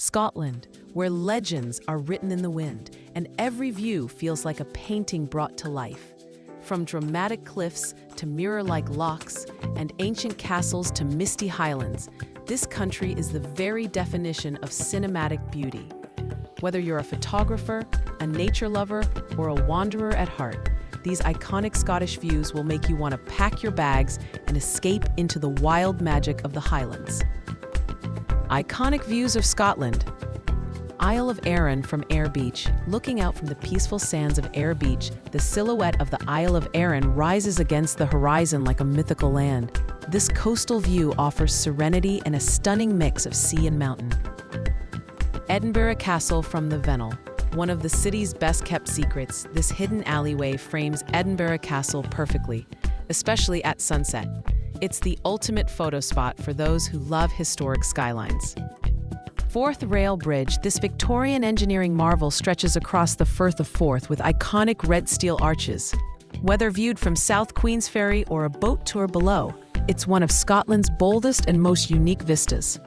Scotland, where legends are written in the wind, and every view feels like a painting brought to life. From dramatic cliffs to mirror-like lochs, and ancient castles to misty Highlands, this country is the very definition of cinematic beauty. Whether you're a photographer, a nature lover, or a wanderer at heart, these iconic Scottish views will make you want to pack your bags and escape into the wild magic of the Highlands. Iconic views of Scotland. Isle of Arran from Ayr Beach. Looking out from the peaceful sands of Ayr Beach, the silhouette of the Isle of Arran rises against the horizon like a mythical land. This coastal view offers serenity and a stunning mix of sea and mountain. Edinburgh Castle from the Vennel. One of the city's best-kept secrets, this hidden alleyway frames Edinburgh Castle perfectly, especially at sunset. It's the ultimate photo spot for those who love historic skylines. Forth Rail Bridge, this Victorian engineering marvel stretches across the Firth of Forth with iconic red steel arches. Whether viewed from South Queensferry or a boat tour below, it's one of Scotland's boldest and most unique vistas.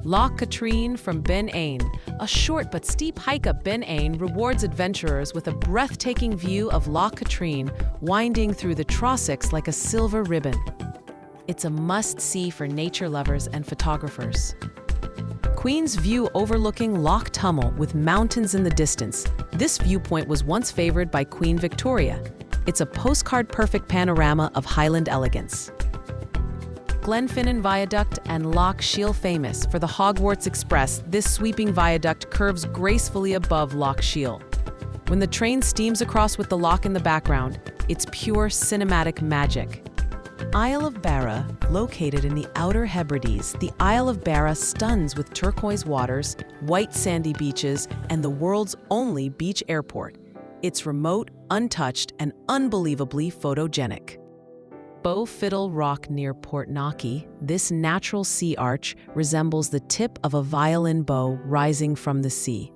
Loch Katrine from Ben Ain. A short but steep hike up Ben Ain rewards adventurers with a breathtaking view of Loch Katrine winding through the Trossachs like a silver ribbon. It's a must-see for nature lovers and photographers. Queen's View overlooking Loch Tummel with mountains in the distance. This viewpoint was once favored by Queen Victoria. It's a postcard-perfect panorama of Highland elegance. Glenfinnan Viaduct and Loch Shiel famous for the Hogwarts Express, this sweeping viaduct curves gracefully above Loch Shiel. When the train steams across with the loch in the background, it's pure cinematic magic. Isle of Barra, located in the Outer Hebrides, the Isle of Barra stuns with turquoise waters, white sandy beaches, and the world's only beach airport. It's remote, untouched, and unbelievably photogenic. Bow Fiddle Rock near Portnocky, this natural sea arch resembles the tip of a violin bow rising from the sea.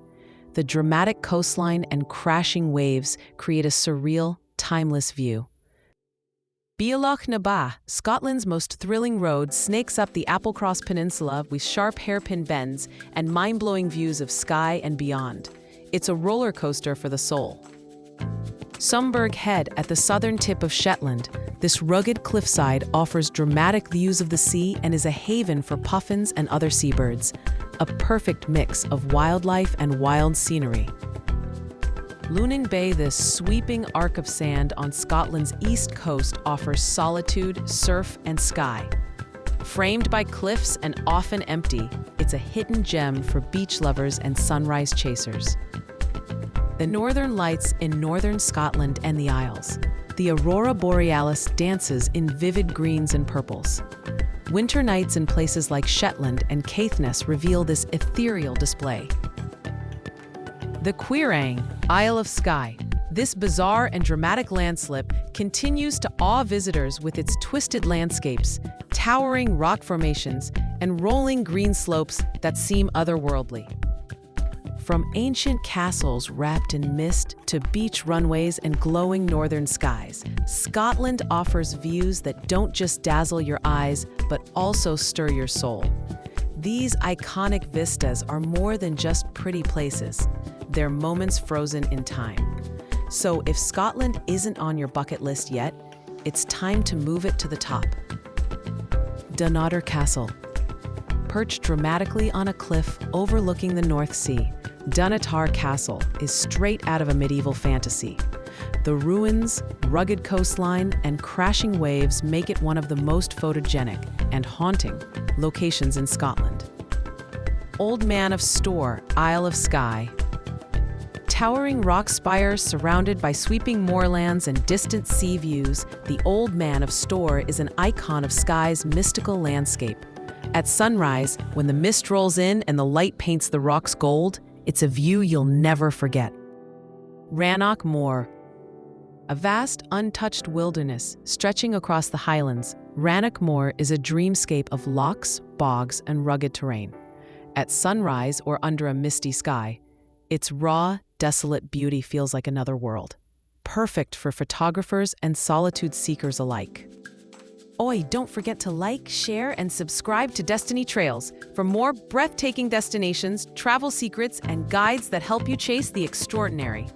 The dramatic coastline and crashing waves create a surreal, timeless view. Bealach na Ba, Scotland's most thrilling road, snakes up the Applecross Peninsula with sharp hairpin bends and mind-blowing views of Skye and beyond. It's a roller coaster for the soul. Sumburgh Head at the southern tip of Shetland, this rugged cliffside offers dramatic views of the sea and is a haven for puffins and other seabirds, a perfect mix of wildlife and wild scenery. Luning Bay, this sweeping arc of sand on Scotland's east coast, offers solitude, surf, and sky. Framed by cliffs and often empty, it's a hidden gem for beach lovers and sunrise chasers. The Northern Lights in northern Scotland and the Isles. The Aurora Borealis dances in vivid greens and purples. Winter nights in places like Shetland and Caithness reveal this ethereal display. The Quiraing, Isle of Skye. This bizarre and dramatic landslip continues to awe visitors with its twisted landscapes, towering rock formations, and rolling green slopes that seem otherworldly. From ancient castles wrapped in mist to beach runways and glowing northern skies, Scotland offers views that don't just dazzle your eyes, but also stir your soul. These iconic vistas are more than just pretty places. They're moments frozen in time. So if Scotland isn't on your bucket list yet, it's time to move it to the top. Donan Castle. Perched dramatically on a cliff overlooking the North Sea, Donan Castle is straight out of a medieval fantasy. The ruins, rugged coastline, and crashing waves make it one of the most photogenic and haunting locations in Scotland. Old Man of Storr, Isle of Skye. Towering rock spires surrounded by sweeping moorlands and distant sea views, the Old Man of Storr is an icon of Skye's mystical landscape. At sunrise, when the mist rolls in and the light paints the rocks gold, it's a view you'll never forget. Rannoch Moor. A vast, untouched wilderness stretching across the Highlands, Rannoch Moor is a dreamscape of lochs, bogs, and rugged terrain. At sunrise or under a misty sky, its raw, desolate beauty feels like another world, perfect for photographers and solitude seekers alike. Oi, don't forget to like, share, and subscribe to Destiny Trails for more breathtaking destinations, travel secrets, and guides that help you chase the extraordinary.